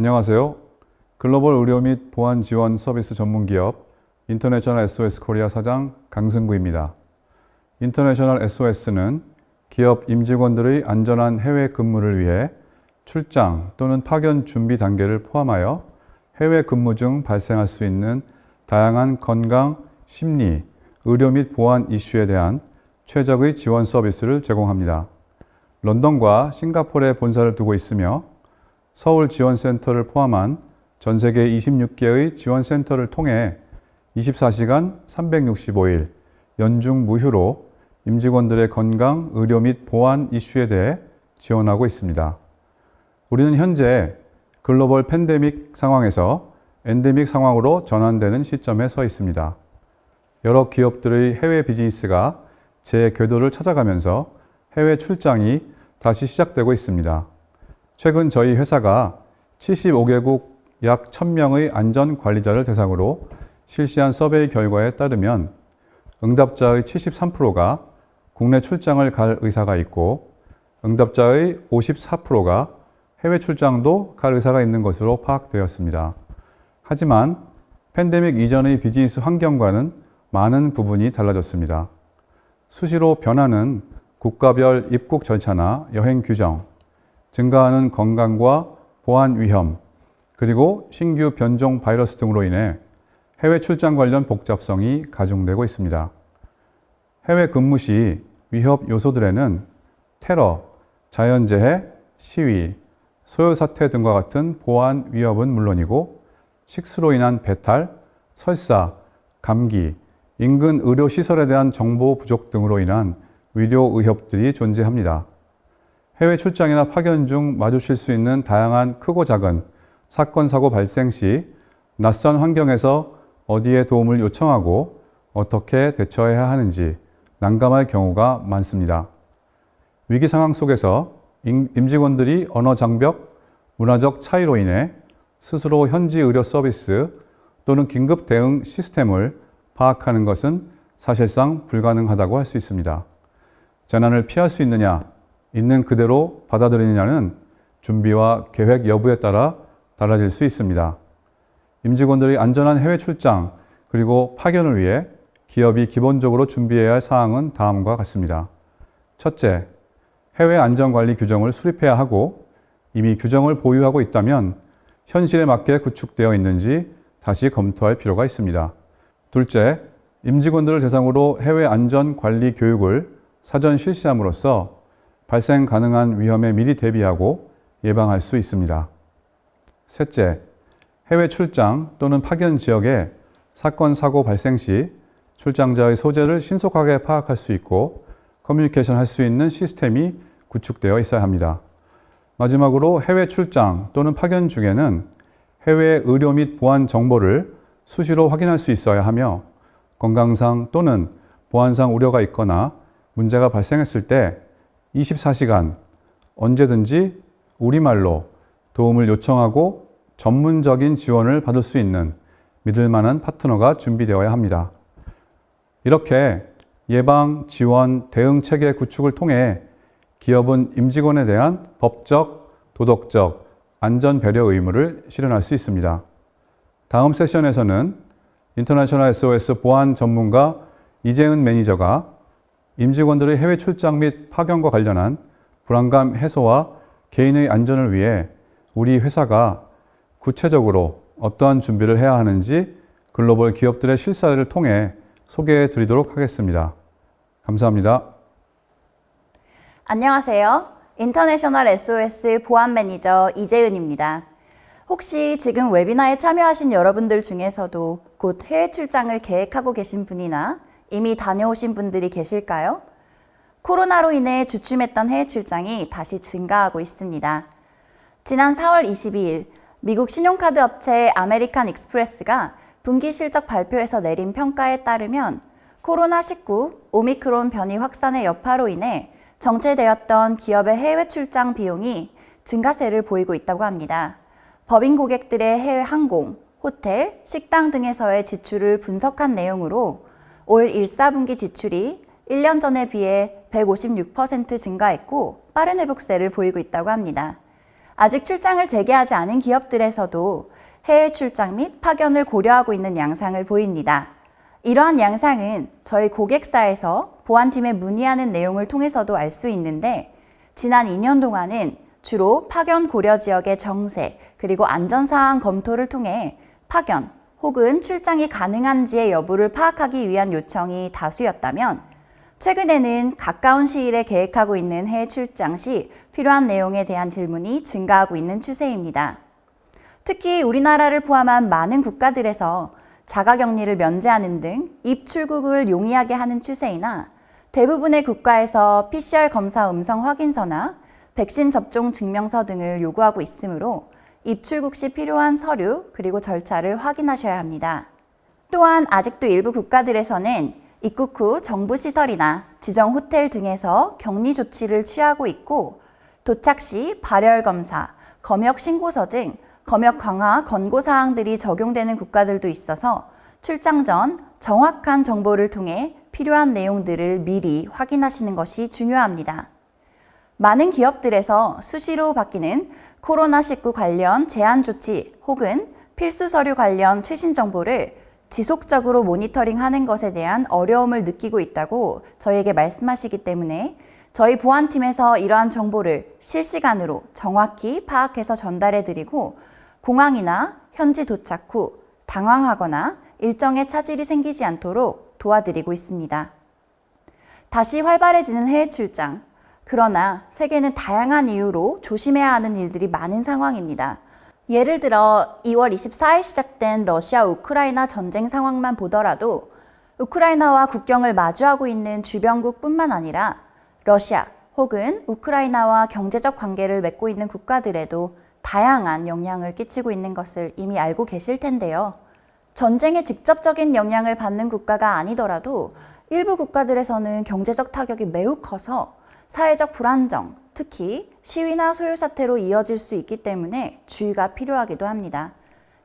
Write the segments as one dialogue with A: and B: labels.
A: 안녕하세요. 글로벌 의료 및 보안 지원 서비스 전문기업 인터내셔널 SOS 코리아 사장 강승구입니다. 인터내셔널 SOS는 기업 임직원들의 안전한 해외 근무를 위해 출장 또는 파견 준비 단계를 포함하여 해외 근무 중 발생할 수 있는 다양한 건강, 심리, 의료 및 보안 이슈에 대한 최적의 지원 서비스를 제공합니다. 런던과 싱가포르에 본사를 두고 있으며 서울 지원센터를 포함한 전 세계 26개의 지원센터를 통해 24시간 365일 연중 무휴로 임직원들의 건강, 의료 및 보안 이슈에 대해 지원하고 있습니다. 우리는 현재 글로벌 팬데믹 상황에서 엔데믹 상황으로 전환되는 시점에 서 있습니다. 여러 기업들의 해외 비즈니스가 재궤도를 찾아가면서 해외 출장이 다시 시작되고 있습니다. 최근 저희 회사가 75개국 약 1000명의 안전관리자를 대상으로 실시한 서베이 결과에 따르면 응답자의 73%가 국내 출장을 갈 의사가 있고 응답자의 54%가 해외 출장도 갈 의사가 있는 것으로 파악되었습니다. 하지만 팬데믹 이전의 비즈니스 환경과는 많은 부분이 달라졌습니다. 수시로 변하는 국가별 입국 절차나 여행 규정, 증가하는 건강과 보안 위험, 그리고 신규 변종 바이러스 등으로 인해 해외 출장 관련 복잡성이 가중되고 있습니다. 해외 근무 시 위협 요소들에는 테러, 자연재해, 시위, 소요사태 등과 같은 보안 위협은 물론이고 식수로 인한 배탈, 설사, 감기, 인근 의료시설에 대한 정보 부족 등으로 인한 위료 의협들이 존재합니다. 해외 출장이나 파견 중 마주칠 수 있는 다양한 크고 작은 사건, 사고 발생 시 낯선 환경에서 어디에 도움을 요청하고 어떻게 대처해야 하는지 난감할 경우가 많습니다. 위기 상황 속에서 임직원들이 언어 장벽, 문화적 차이로 인해 스스로 현지 의료 서비스 또는 긴급 대응 시스템을 파악하는 것은 사실상 불가능하다고 할 수 있습니다. 재난을 피할 수 있느냐, 있는 그대로 받아들이느냐는 준비와 계획 여부에 따라 달라질 수 있습니다. 임직원들의 안전한 해외 출장 그리고 파견을 위해 기업이 기본적으로 준비해야 할 사항은 다음과 같습니다. 첫째, 해외 안전관리 규정을 수립해야 하고 이미 규정을 보유하고 있다면 현실에 맞게 구축되어 있는지 다시 검토할 필요가 있습니다. 둘째, 임직원들을 대상으로 해외 안전관리 교육을 사전 실시함으로써 발생 가능한 위험에 미리 대비하고 예방할 수 있습니다. 셋째, 해외 출장 또는 파견 지역에 사건, 사고 발생 시 출장자의 소재를 신속하게 파악할 수 있고 커뮤니케이션 할 수 있는 시스템이 구축되어 있어야 합니다. 마지막으로 해외 출장 또는 파견 중에는 해외 의료 및 보안 정보를 수시로 확인할 수 있어야 하며 건강상 또는 보안상 우려가 있거나 문제가 발생했을 때 24시간 언제든지 우리말로 도움을 요청하고 전문적인 지원을 받을 수 있는 믿을 만한 파트너가 준비되어야 합니다. 이렇게 예방, 지원, 대응 체계 구축을 통해 기업은 임직원에 대한 법적, 도덕적, 안전 배려 의무를 실현할 수 있습니다. 다음 세션에서는 인터내셔널 SOS 보안 전문가 이재은 매니저가 임직원들의 해외 출장 및 파견과 관련한 불안감 해소와 개인의 안전을 위해 우리 회사가 구체적으로 어떠한 준비를 해야 하는지 글로벌 기업들의 실사를 통해 소개해 드리도록 하겠습니다. 감사합니다.
B: 안녕하세요. 인터내셔널 SOS 보안 매니저 이재은입니다. 혹시 지금 웨비나에 참여하신 여러분들 중에서도 곧 해외 출장을 계획하고 계신 분이나 이미 다녀오신 분들이 계실까요? 코로나로 인해 주춤했던 해외 출장이 다시 증가하고 있습니다. 지난 4월 22일 미국 신용카드 업체 아메리칸 익스프레스가 분기 실적 발표에서 내린 평가에 따르면 코로나19 오미크론 변이 확산의 여파로 인해 정체되었던 기업의 해외 출장 비용이 증가세를 보이고 있다고 합니다. 법인 고객들의 해외 항공, 호텔, 식당 등에서의 지출을 분석한 내용으로 올 1, 4분기 지출이 1년 전에 비해 156% 증가했고 빠른 회복세를 보이고 있다고 합니다. 아직 출장을 재개하지 않은 기업들에서도 해외 출장 및 파견을 고려하고 있는 양상을 보입니다. 이러한 양상은 저희 고객사에서 보안팀에 문의하는 내용을 통해서도 알 수 있는데, 지난 2년 동안은 주로 파견 고려 지역의 정세 그리고 안전사항 검토를 통해 파견 혹은 출장이 가능한지의 여부를 파악하기 위한 요청이 다수였다면, 최근에는 가까운 시일에 계획하고 있는 해외 출장 시 필요한 내용에 대한 질문이 증가하고 있는 추세입니다. 특히 우리나라를 포함한 많은 국가들에서 자가격리를 면제하는 등 입출국을 용이하게 하는 추세이나, 대부분의 국가에서 PCR 검사 음성 확인서나 백신 접종 증명서 등을 요구하고 있으므로 입출국 시 필요한 서류 그리고 절차를 확인하셔야 합니다. 또한 아직도 일부 국가들에서는 입국 후 정부 시설이나 지정 호텔 등에서 격리 조치를 취하고 있고, 도착 시 발열 검사, 검역 신고서 등 검역 강화 권고 사항들이 적용되는 국가들도 있어서 출장 전 정확한 정보를 통해 필요한 내용들을 미리 확인하시는 것이 중요합니다. 많은 기업들에서 수시로 바뀌는 코로나19 관련 제한 조치 혹은 필수 서류 관련 최신 정보를 지속적으로 모니터링하는 것에 대한 어려움을 느끼고 있다고 저희에게 말씀하시기 때문에, 저희 보안팀에서 이러한 정보를 실시간으로 정확히 파악해서 전달해드리고, 공항이나 현지 도착 후 당황하거나 일정에 차질이 생기지 않도록 도와드리고 있습니다. 다시 활발해지는 해외 출장. 그러나 세계는 다양한 이유로 조심해야 하는 일들이 많은 상황입니다. 예를 들어 2월 24일 시작된 러시아 우크라이나 전쟁 상황만 보더라도 우크라이나와 국경을 마주하고 있는 주변국뿐만 아니라 러시아 혹은 우크라이나와 경제적 관계를 맺고 있는 국가들에도 다양한 영향을 끼치고 있는 것을 이미 알고 계실 텐데요. 전쟁에 직접적인 영향을 받는 국가가 아니더라도 일부 국가들에서는 경제적 타격이 매우 커서 사회적 불안정, 특히 시위나 소요 사태로 이어질 수 있기 때문에 주의가 필요하기도 합니다.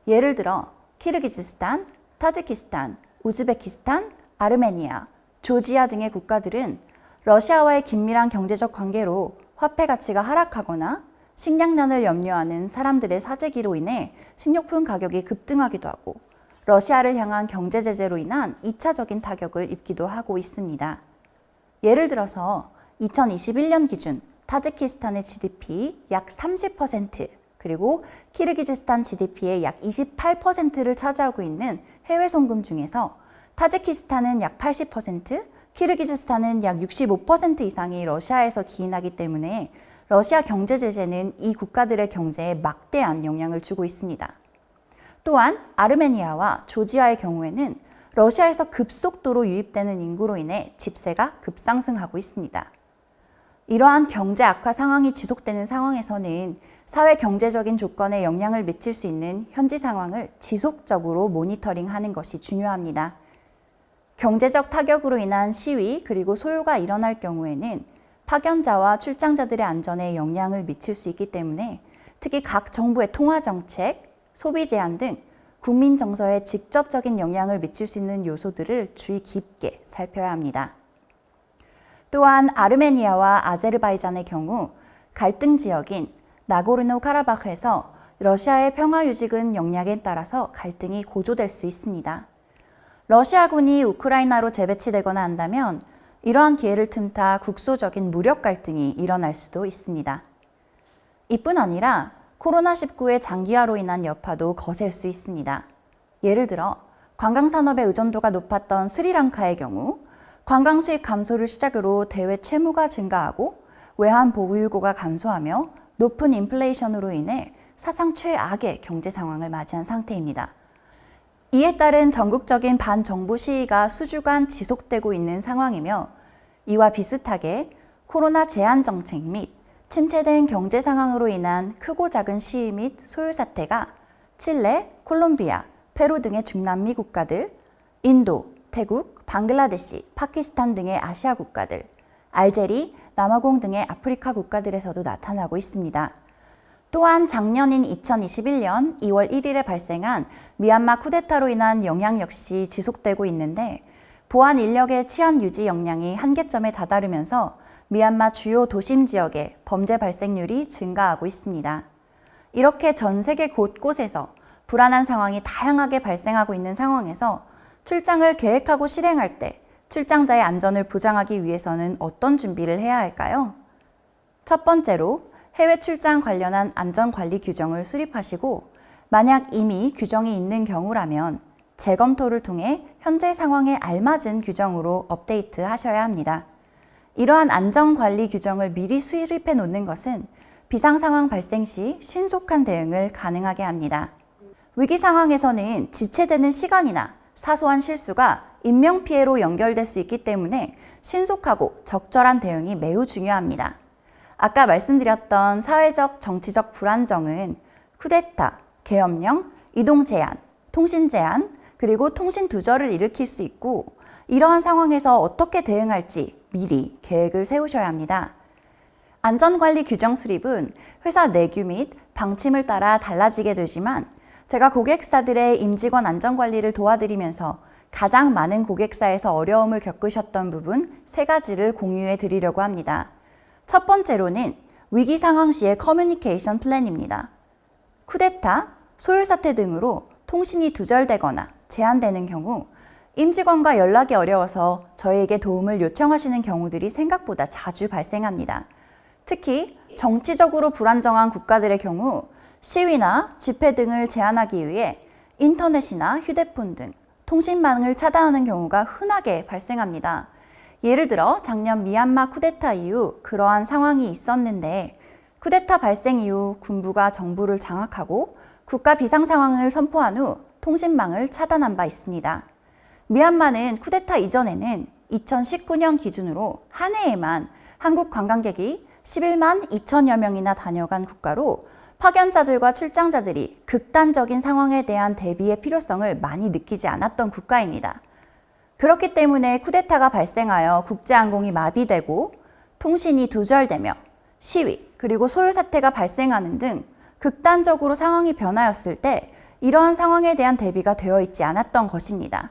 B: 예를 들어 키르기즈스탄, 타지키스탄, 우즈베키스탄, 아르메니아, 조지아 등의 국가들은 러시아와의 긴밀한 경제적 관계로 화폐 가치가 하락하거나 식량난을 염려하는 사람들의 사재기로 인해 식료품 가격이 급등하기도 하고, 러시아를 향한 경제 제재로 인한 2차적인 타격을 입기도 하고 있습니다. 예를 들어서 2021년 기준 타지키스탄의 GDP 약 30%, 그리고 키르기즈스탄 GDP의 약 28%를 차지하고 있는 해외 송금 중에서 타지키스탄은 약 80%, 키르기즈스탄은 약 65% 이상이 러시아에서 기인하기 때문에 러시아 경제 제재는 이 국가들의 경제에 막대한 영향을 주고 있습니다. 또한 아르메니아와 조지아의 경우에는 러시아에서 급속도로 유입되는 인구로 인해 집세가 급상승하고 있습니다. 이러한 경제 악화 상황이 지속되는 상황에서는 사회 경제적인 조건에 영향을 미칠 수 있는 현지 상황을 지속적으로 모니터링하는 것이 중요합니다. 경제적 타격으로 인한 시위 그리고 소요가 일어날 경우에는 파견자와 출장자들의 안전에 영향을 미칠 수 있기 때문에 특히 각 정부의 통화 정책, 소비 제한 등 국민 정서에 직접적인 영향을 미칠 수 있는 요소들을 주의 깊게 살펴야 합니다. 또한 아르메니아와 아제르바이잔의 경우 갈등 지역인 나고르노카라바흐에서 러시아의 평화 유지군 영향에 따라서 갈등이 고조될 수 있습니다. 러시아군이 우크라이나로 재배치되거나 한다면 이러한 기회를 틈타 국소적인 무력 갈등이 일어날 수도 있습니다. 이뿐 아니라 코로나19의 장기화로 인한 여파도 거셀 수 있습니다. 예를 들어 관광산업의 의존도가 높았던 스리랑카의 경우 관광 수입 감소를 시작으로 대외 채무가 증가하고 외환 보유고가 감소하며 높은 인플레이션으로 인해 사상 최악의 경제 상황을 맞이한 상태입니다. 이에 따른 전국적인 반정부 시위가 수주간 지속되고 있는 상황이며, 이와 비슷하게 코로나 제한 정책 및 침체된 경제 상황으로 인한 크고 작은 시위 및 소요 사태가 칠레, 콜롬비아, 페루 등의 중남미 국가들, 인도, 태국, 방글라데시, 파키스탄 등의 아시아 국가들, 알제리, 남아공 등의 아프리카 국가들에서도 나타나고 있습니다. 또한 작년인 2021년 2월 1일에 발생한 미얀마 쿠데타로 인한 영향 역시 지속되고 있는데, 보안 인력의 치안 유지 역량이 한계점에 다다르면서 미얀마 주요 도심 지역의 범죄 발생률이 증가하고 있습니다. 이렇게 전 세계 곳곳에서 불안한 상황이 다양하게 발생하고 있는 상황에서 출장을 계획하고 실행할 때 출장자의 안전을 보장하기 위해서는 어떤 준비를 해야 할까요? 첫 번째로 해외 출장 관련한 안전관리 규정을 수립하시고 만약 이미 규정이 있는 경우라면 재검토를 통해 현재 상황에 알맞은 규정으로 업데이트 하셔야 합니다. 이러한 안전관리 규정을 미리 수립해 놓는 것은 비상 상황 발생 시 신속한 대응을 가능하게 합니다. 위기 상황에서는 지체되는 시간이나 사소한 실수가 인명피해로 연결될 수 있기 때문에 신속하고 적절한 대응이 매우 중요합니다. 아까 말씀드렸던 사회적, 정치적 불안정은 쿠데타, 계엄령, 이동 제한, 통신 제한, 그리고 통신 두절을 일으킬 수 있고 이러한 상황에서 어떻게 대응할지 미리 계획을 세우셔야 합니다. 안전관리 규정 수립은 회사 내규 및 방침을 따라 달라지게 되지만 제가 고객사들의 임직원 안전관리를 도와드리면서 가장 많은 고객사에서 어려움을 겪으셨던 부분 3가지를 공유해 드리려고 합니다. 첫 번째로는 위기 상황 시의 커뮤니케이션 플랜입니다. 쿠데타, 소요사태 등으로 통신이 두절되거나 제한되는 경우 임직원과 연락이 어려워서 저희에게 도움을 요청하시는 경우들이 생각보다 자주 발생합니다. 특히 정치적으로 불안정한 국가들의 경우 시위나 집회 등을 제한하기 위해 인터넷이나 휴대폰 등 통신망을 차단하는 경우가 흔하게 발생합니다. 예를 들어 작년 미얀마 쿠데타 이후 그러한 상황이 있었는데 쿠데타 발생 이후 군부가 정부를 장악하고 국가 비상 상황을 선포한 후 통신망을 차단한 바 있습니다. 미얀마는 쿠데타 이전에는 2019년 기준으로 한 해에만 한국 관광객이 11만 2천여 명이나 다녀간 국가로 파견자들과 출장자들이 극단적인 상황에 대한 대비의 필요성을 많이 느끼지 않았던 국가입니다. 그렇기 때문에 쿠데타가 발생하여 국제항공이 마비되고 통신이 두절되며 시위 그리고 소요사태가 발생하는 등 극단적으로 상황이 변하였을 때 이러한 상황에 대한 대비가 되어 있지 않았던 것입니다.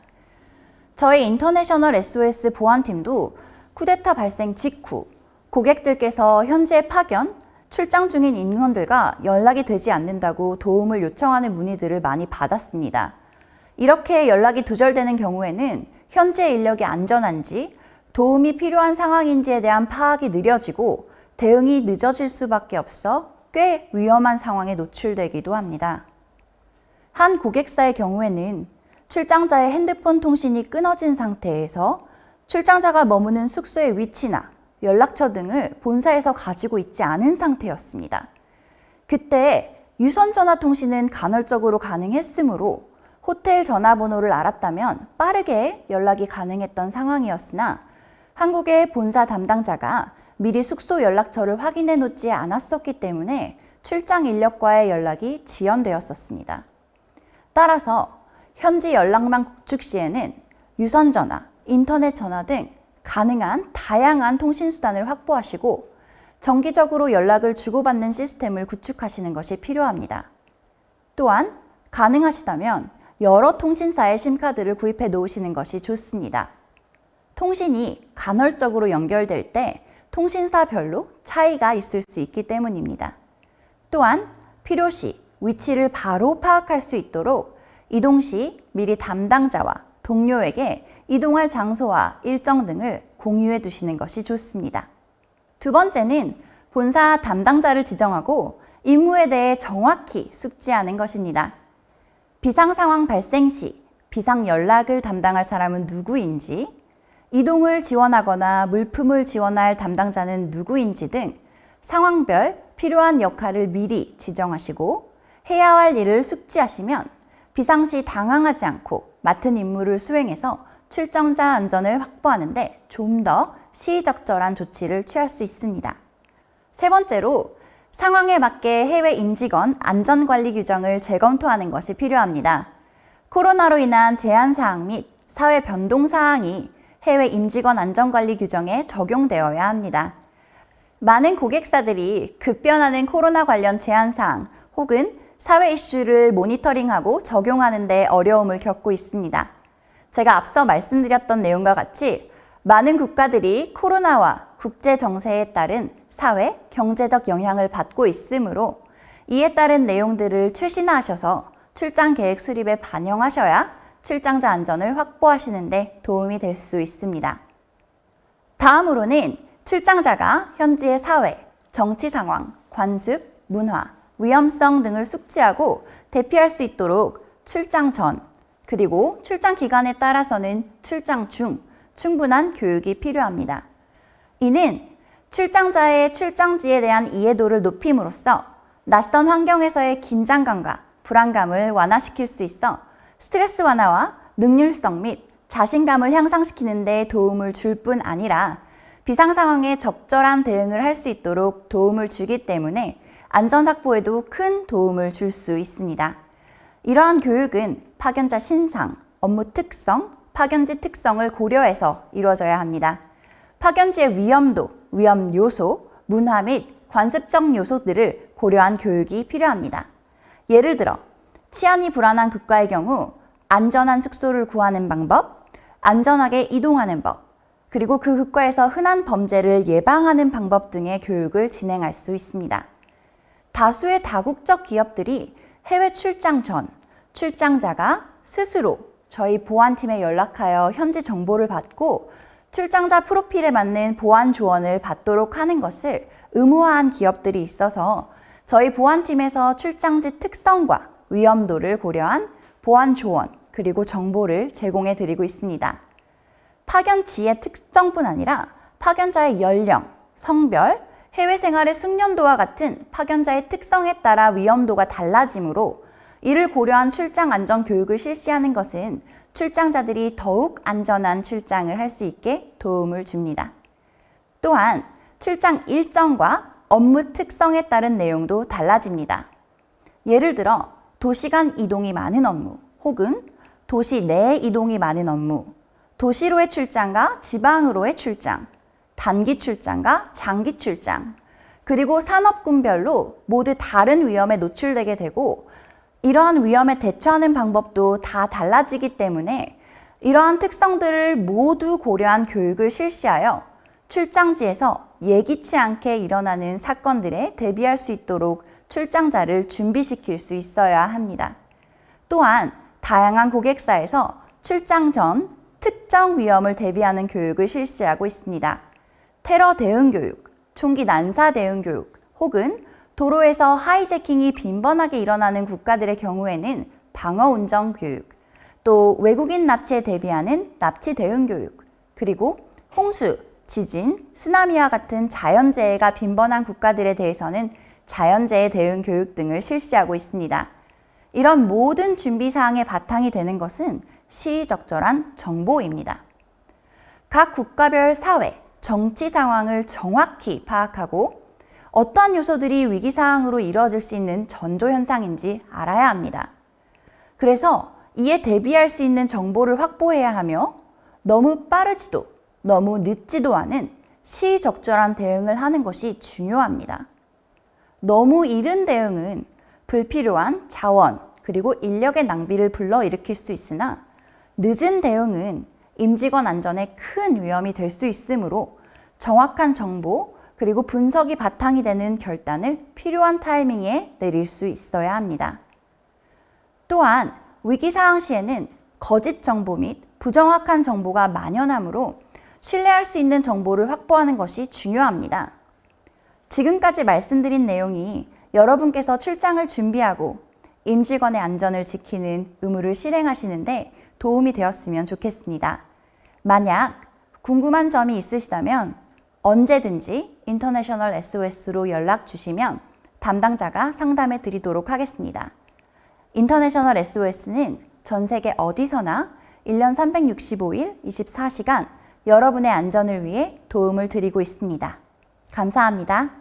B: 저희 인터내셔널 SOS 보안팀도 쿠데타 발생 직후 고객들께서 현재 파견, 출장 중인 인원들과 연락이 되지 않는다고 도움을 요청하는 문의들을 많이 받았습니다. 이렇게 연락이 두절되는 경우에는 현재 인력이 안전한지 도움이 필요한 상황인지에 대한 파악이 느려지고 대응이 늦어질 수밖에 없어 꽤 위험한 상황에 노출되기도 합니다. 한 고객사의 경우에는 출장자의 핸드폰 통신이 끊어진 상태에서 출장자가 머무는 숙소의 위치나 연락처 등을 본사에서 가지고 있지 않은 상태였습니다. 그때 유선 전화 통신은 간헐적으로 가능했으므로 호텔 전화번호를 알았다면 빠르게 연락이 가능했던 상황이었으나 한국의 본사 담당자가 미리 숙소 연락처를 확인해 놓지 않았었기 때문에 출장 인력과의 연락이 지연되었었습니다. 따라서 현지 연락망 구축 시에는 유선 전화, 인터넷 전화 등 가능한 다양한 통신수단을 확보하시고 정기적으로 연락을 주고받는 시스템을 구축하시는 것이 필요합니다. 또한 가능하시다면 여러 통신사의 심카드를 구입해 놓으시는 것이 좋습니다. 통신이 간헐적으로 연결될 때 통신사별로 차이가 있을 수 있기 때문입니다. 또한 필요시 위치를 바로 파악할 수 있도록 이동 시 미리 담당자와 동료에게 이동할 장소와 일정 등을 공유해 두시는 것이 좋습니다. 두 번째는 본사 담당자를 지정하고 임무에 대해 정확히 숙지하는 것입니다. 비상 상황 발생 시 비상 연락을 담당할 사람은 누구인지, 이동을 지원하거나 물품을 지원할 담당자는 누구인지 등 상황별 필요한 역할을 미리 지정하시고 해야 할 일을 숙지하시면 비상시 당황하지 않고 맡은 임무를 수행해서 출정자 안전을 확보하는 데 좀 더 시의적절한 조치를 취할 수 있습니다. 세 번째로 상황에 맞게 해외 임직원 안전관리 규정을 재검토하는 것이 필요합니다. 코로나로 인한 제한사항 및 사회 변동사항이 해외 임직원 안전관리 규정에 적용되어야 합니다. 많은 고객사들이 급변하는 코로나 관련 제한사항 혹은 사회 이슈를 모니터링하고 적용하는 데 어려움을 겪고 있습니다. 제가 앞서 말씀드렸던 내용과 같이 많은 국가들이 코로나와 국제 정세에 따른 사회, 경제적 영향을 받고 있으므로 이에 따른 내용들을 최신화하셔서 출장 계획 수립에 반영하셔야 출장자 안전을 확보하시는데 도움이 될 수 있습니다. 다음으로는 출장자가 현지의 사회, 정치 상황, 관습, 문화, 위험성 등을 숙지하고 대피할 수 있도록 출장 전, 그리고 출장 기간에 따라서는 출장 중 충분한 교육이 필요합니다. 이는 출장자의 출장지에 대한 이해도를 높임으로써 낯선 환경에서의 긴장감과 불안감을 완화시킬 수 있어 스트레스 완화와 능률성 및 자신감을 향상시키는 데 도움을 줄 뿐 아니라 비상 상황에 적절한 대응을 할 수 있도록 도움을 주기 때문에 안전 확보에도 큰 도움을 줄 수 있습니다. 이러한 교육은 파견자 신상, 업무 특성, 파견지 특성을 고려해서 이루어져야 합니다. 파견지의 위험도, 위험 요소, 문화 및 관습적 요소들을 고려한 교육이 필요합니다. 예를 들어 치안이 불안한 국가의 경우 안전한 숙소를 구하는 방법, 안전하게 이동하는 법, 그리고 그 국가에서 흔한 범죄를 예방하는 방법 등의 교육을 진행할 수 있습니다. 다수의 다국적 기업들이 해외 출장 전 출장자가 스스로 저희 보안팀에 연락하여 현지 정보를 받고 출장자 프로필에 맞는 보안 조언을 받도록 하는 것을 의무화한 기업들이 있어서 저희 보안팀에서 출장지 특성과 위험도를 고려한 보안 조언 그리고 정보를 제공해 드리고 있습니다. 파견지의 특성뿐 아니라 파견자의 연령, 성별, 해외 생활의 숙련도와 같은 파견자의 특성에 따라 위험도가 달라지므로 이를 고려한 출장 안전 교육을 실시하는 것은 출장자들이 더욱 안전한 출장을 할 수 있게 도움을 줍니다. 또한 출장 일정과 업무 특성에 따른 내용도 달라집니다. 예를 들어 도시간 이동이 많은 업무 혹은 도시 내 이동이 많은 업무, 도시로의 출장과 지방으로의 출장, 단기 출장과 장기 출장, 그리고 산업군별로 모두 다른 위험에 노출되게 되고 이러한 위험에 대처하는 방법도 다 달라지기 때문에 이러한 특성들을 모두 고려한 교육을 실시하여 출장지에서 예기치 않게 일어나는 사건들에 대비할 수 있도록 출장자를 준비시킬 수 있어야 합니다. 또한 다양한 고객사에서 출장 전 특정 위험을 대비하는 교육을 실시하고 있습니다. 테러 대응 교육, 총기 난사 대응 교육, 혹은 도로에서 하이제킹이 빈번하게 일어나는 국가들의 경우에는 방어 운전 교육, 또 외국인 납치에 대비하는 납치 대응 교육, 그리고 홍수, 지진, 쓰나미와 같은 자연재해가 빈번한 국가들에 대해서는 자연재해 대응 교육 등을 실시하고 있습니다. 이런 모든 준비사항의 바탕이 되는 것은 시의적절한 정보입니다. 각 국가별 사회, 정치 상황을 정확히 파악하고 어떠한 요소들이 위기사항으로 이루어질 수 있는 전조현상인지 알아야 합니다. 그래서 이에 대비할 수 있는 정보를 확보해야 하며 너무 빠르지도 너무 늦지도 않은 시의적절한 대응을 하는 것이 중요합니다. 너무 이른 대응은 불필요한 자원 그리고 인력의 낭비를 불러일으킬 수 있으나 늦은 대응은 임직원 안전에 큰 위험이 될 수 있으므로 정확한 정보 그리고 분석이 바탕이 되는 결단을 필요한 타이밍에 내릴 수 있어야 합니다. 또한 위기사항 시에는 거짓 정보 및 부정확한 정보가 만연하므로 신뢰할 수 있는 정보를 확보하는 것이 중요합니다. 지금까지 말씀드린 내용이 여러분께서 출장을 준비하고 임직원의 안전을 지키는 의무를 실행하시는데 도움이 되었으면 좋겠습니다. 만약 궁금한 점이 있으시다면 언제든지 인터내셔널 SOS로 연락 주시면 담당자가 상담해 드리도록 하겠습니다. 인터내셔널 SOS는 전 세계 어디서나 1년 365일 24시간 여러분의 안전을 위해 도움을 드리고 있습니다. 감사합니다.